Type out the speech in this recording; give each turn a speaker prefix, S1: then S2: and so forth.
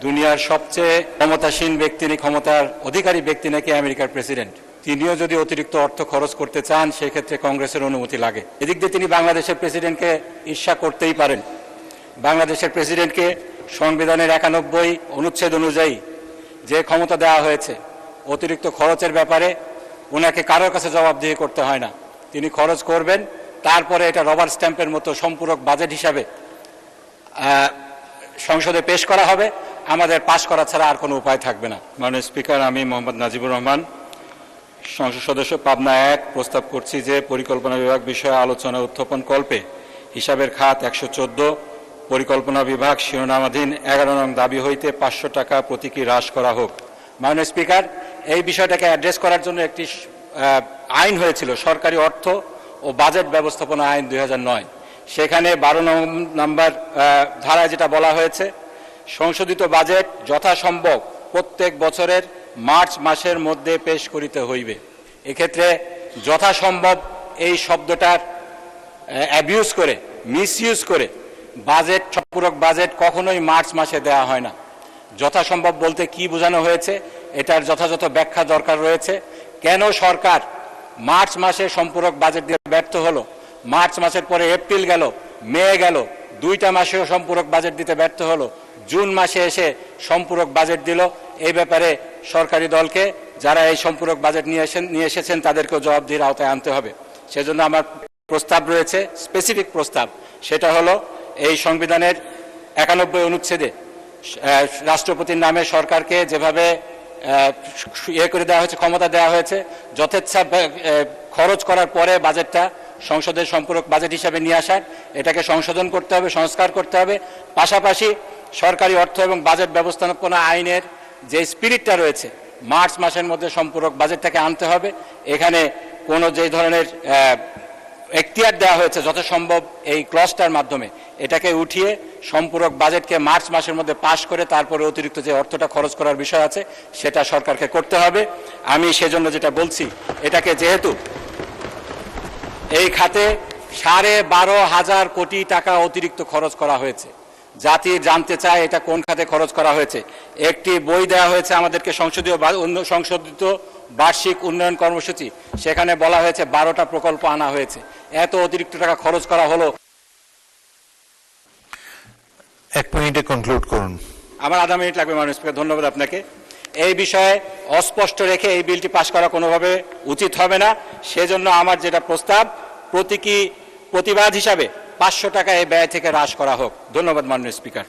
S1: দুনিয়ার সবচেয়ে ক্ষমতাসীন ব্যক্তি, ক্ষমতার অধিকারী ব্যক্তি নাকি আমেরিকার প্রেসিডেন্ট। তিনিও যদি অতিরিক্ত অর্থ খরচ করতে চান সেক্ষেত্রে কংগ্রেসের অনুমতি লাগে। এদিক দিয়ে তিনি বাংলাদেশের প্রেসিডেন্টকে ঈর্ষা করতেই পারেন। বাংলাদেশের প্রেসিডেন্টকে সংবিধানের 91 অনুচ্ছেদ অনুযায়ী যে ক্ষমতা দেওয়া হয়েছে, অতিরিক্ত খরচের ব্যাপারে ওনাকে কারোর কাছে জবাবদিহি করতে হয় না। তিনি খরচ করবেন, তারপরে এটা রবার স্ট্যাম্পের মতো সম্পূরক বাজেট হিসাবে সংসদে পেশ করা হবে। আমাদের পাশ করা ছাড়া আর কোনো উপায় থাকবে না। মাননীয় স্পিকার, আমি মোহাম্মদ নাজিবুর রহমান, সংসদ সদস্য পাবনা 1, প্রস্তাব করছি যে পরিকল্পনা বিভাগ বিষয়ে আলোচনা উত্থাপন কল্পে হিসাবের খাত 114 পরিকল্পনা বিভাগ শিরোনামাধীন 11 নং দাবি হইতে 500 টাকা প্রতীকী হ্রাস করা হোক। মাননীয় স্পিকার, এই বিষয়টাকে অ্যাড্রেস করার জন্য একটি আইন হয়েছিল, সরকারি অর্থ ও বাজেট ব্যবস্থাপনা আইন 2009। সেখানে 12 নম্বর ধারায় যেটা বলা হয়েছে, সংশোধিত বাজেট যথাসম্ভব প্রত্যেক বছরের মার্চ মাসের মধ্যে পেশ করিতে হইবে। এক্ষেত্রে যথাসম্ভব এই শব্দটার অ্যাবিউজ করে, মিসইউজ করে বাজেট, সম্পূরক বাজেট কখনোই মার্চ মাসে দেওয়া হয় না। যথাসম্ভব বলতে কি বোঝানো হয়েছে, এটার যথাযথ ব্যাখ্যা দরকার রয়েছে। কেন সরকার মার্চ মাসে সম্পূরক বাজেট দিয়ে ব্যর্থ হলো? মার্চ মাসের পরে এপ্রিল গেল, মে গেল, 2টা মাসেও সম্পূরক বাজেট দিতে ব্যর্থ হলো, জুন মাসে এসে সম্পূরক বাজেট দিল। এই ব্যাপারে সরকারি দলকে, যারা এই সম্পূরক বাজেট নিয়ে এসেছেন তাদেরকেও জবাবদিহির আওতায় আনতে হবে। সেজন্য আমার প্রস্তাব রয়েছে, স্পেসিফিক প্রস্তাব, সেটা হলো এই সংবিধানের 91 অনুচ্ছেদে রাষ্ট্রপতির নামে সরকারকে যেভাবে করে দেওয়া হয়েছে, ক্ষমতা দেওয়া হয়েছে, যথেচ্ছা খরচ করার পরে বাজেটটা সংসদের সম্পূরক বাজেট হিসাবে নিয়ে আসার, এটাকে সংশোধন করতে হবে, সংস্কার করতে হবে। পাশাপাশি সরকারি অর্থ এবং বাজেট ব্যবস্থাপনা আইনের যে স্পিরিটটা রয়েছে, মার্চ মাসের মধ্যে সম্পূরক বাজেটটাকে আনতে হবে। এখানে কোনো যে ধরনের এখতিয়ার দেওয়া হয়েছে যথাসম্ভব এই ক্লজটার মাধ্যমে এটাকে উঠিয়ে সম্পূরক বাজেটকে মার্চ মাসের মধ্যে পাশ করে তারপরে অতিরিক্ত যে অর্থটা খরচ করার বিষয় আছে সেটা সরকারকে করতে হবে। আমি সেজন্য যেটা বলছি, এটাকে যেহেতু এই খাতে 12,500 কোটি টাকা অতিরিক্ত খরচ করা হয়েছে, জাতি জানতে চায় এটা কোন খাতে খরচ করা হয়েছে। একটি বই দেওয়া হয়েছে আমাদেরকে, সংশোধিত বার্ষিক উন্নয়ন কর্মসূচি, সেখানে বলা হয়েছে 12টা প্রকল্প আনা হয়েছে। এত অতিরিক্ত টাকা খরচ করা হলো।
S2: 1 মিনিটে কনক্লুড করুন।
S1: আমার আধা মিনিট লাগবে মাননীয় স্পিকার, ধন্যবাদ আপনাকে। এই বিষয়ে অস্পষ্ট রেখে এই বিলটি পাশ করা কোনোভাবে উচিত হবে না। সেজন্য আমার যেটা প্রস্তাব, প্রতিবাদ হিসাবে 500 টাকা এই ব্যয় থেকে হ্রাস করা হোক। ধন্যবাদ মাননীয় স্পিকার।